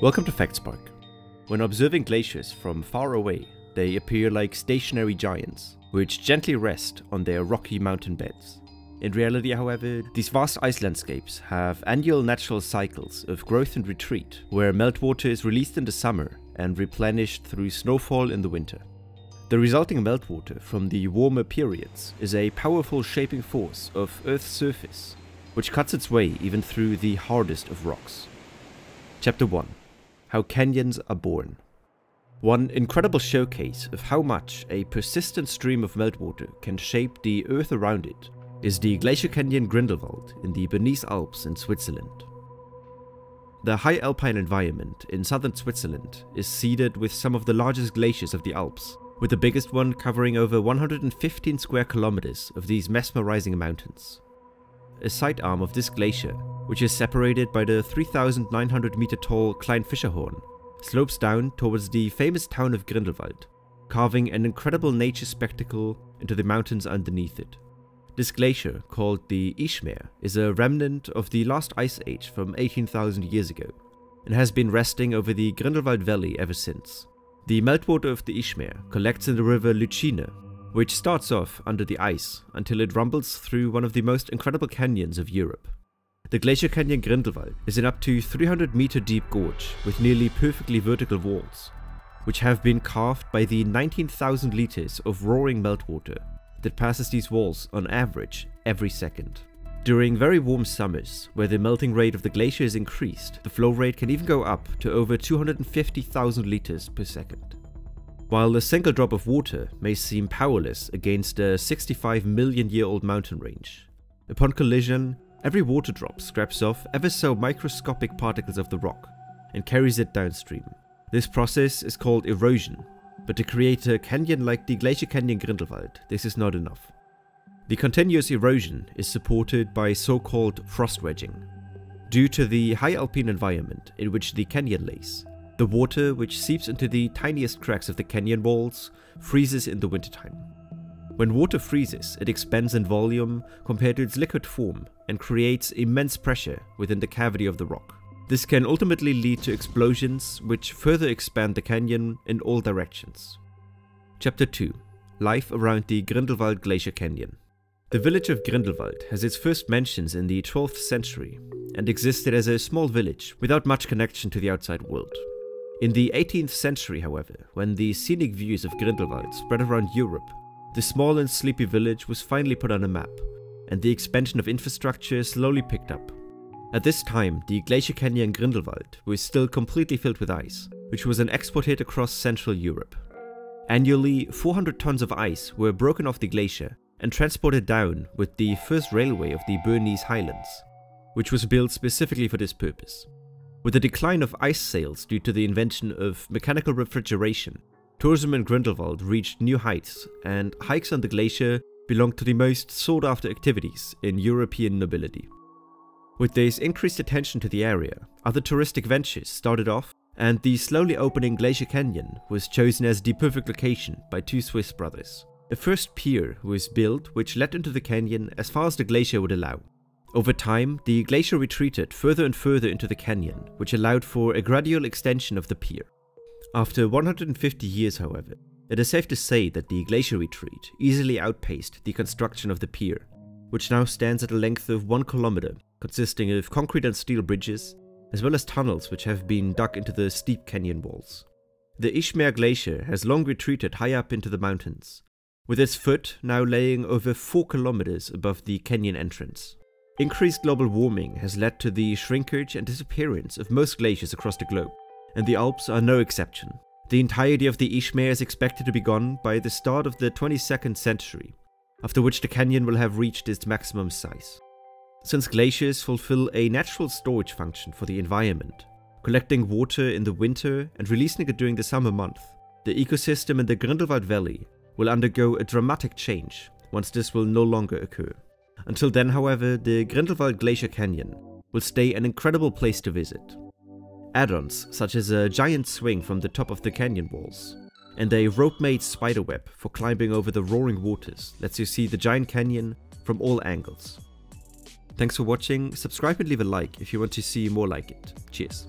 Welcome to FactSpark. When observing glaciers from far away, they appear like stationary giants, which gently rest on their rocky mountain beds. In reality, however, these vast ice landscapes have annual natural cycles of growth and retreat, where meltwater is released in the summer and replenished through snowfall in the winter. The resulting meltwater from the warmer periods is a powerful shaping force of Earth's surface, which cuts its way even through the hardest of rocks. Chapter 1. How canyons are born. One incredible showcase of how much a persistent stream of meltwater can shape the earth around it is the Glacier Canyon Grindelwald in the Bernese Alps in Switzerland. The high alpine environment in southern Switzerland is seeded with some of the largest glaciers of the Alps, with the biggest one covering over 115 square kilometers of these mesmerizing mountains. A sidearm of this glacier, which is separated by the 3,900 meter tall Klein-Fischerhorn, slopes down towards the famous town of Grindelwald, carving an incredible nature spectacle into the mountains underneath it. This glacier, called the Ischmer, is a remnant of the last ice age from 18,000 years ago, and has been resting over the Grindelwald Valley ever since. The meltwater of the Ischmer collects in the river Lütschine, which starts off under the ice until it rumbles through one of the most incredible canyons of Europe. The Glacier Canyon Grindelwald is an up to 300 meter deep gorge with nearly perfectly vertical walls, which have been carved by the 19,000 liters of roaring meltwater that passes these walls on average every second. During very warm summers, where the melting rate of the glacier is increased, the flow rate can even go up to over 250,000 liters per second. While a single drop of water may seem powerless against a 65 million year old mountain range, upon collision, every water drop scraps off ever so microscopic particles of the rock and carries it downstream. This process is called erosion, but to create a canyon like the Glacier Canyon Grindelwald, this is not enough. The continuous erosion is supported by so-called frost wedging. Due to the high alpine environment in which the canyon lays, the water which seeps into the tiniest cracks of the canyon walls freezes in the wintertime. When water freezes, it expands in volume compared to its liquid form and creates immense pressure within the cavity of the rock. This can ultimately lead to explosions which further expand the canyon in all directions. Chapter 2. Life around the Grindelwald Glacier Canyon. The village of Grindelwald has its first mentions in the 12th century and existed as a small village without much connection to the outside world. In the 18th century, however, when the scenic views of Grindelwald spread around Europe, the small and sleepy village was finally put on a map, and the expansion of infrastructure slowly picked up. At this time, the Glacier Canyon Grindelwald was still completely filled with ice, which was then exported across Central Europe. Annually, 400 tons of ice were broken off the glacier and transported down with the first railway of the Bernese Highlands, which was built specifically for this purpose. With the decline of ice sails due to the invention of mechanical refrigeration, tourism in Grindelwald reached new heights, and hikes on the glacier belonged to the most sought-after activities in European nobility. With this increased attention to the area, other touristic ventures started off, and the slowly opening Glacier Canyon was chosen as the perfect location by two Swiss brothers. A first pier was built which led into the canyon as far as the glacier would allow. Over time, the glacier retreated further and further into the canyon, which allowed for a gradual extension of the pier. After 150 years, however, it is safe to say that the glacier retreat easily outpaced the construction of the pier, which now stands at a length of 1 kilometer, consisting of concrete and steel bridges, as well as tunnels which have been dug into the steep canyon walls. The Ischmer Glacier has long retreated high up into the mountains, with its foot now laying over 4 kilometers above the canyon entrance. Increased global warming has led to the shrinkage and disappearance of most glaciers across the globe, and the Alps are no exception. The entirety of the Ischmer is expected to be gone by the start of the 22nd century, after which the canyon will have reached its maximum size. Since glaciers fulfill a natural storage function for the environment, collecting water in the winter and releasing it during the summer month, the ecosystem in the Grindelwald Valley will undergo a dramatic change once this will no longer occur. Until then, however, the Grindelwald Glacier Canyon will stay an incredible place to visit. Add-ons such as a giant swing from the top of the canyon walls and a rope-made spiderweb for climbing over the roaring waters lets you see the giant canyon from all angles. Thanks for watching, subscribe and leave a like if you want to see more like it. Cheers.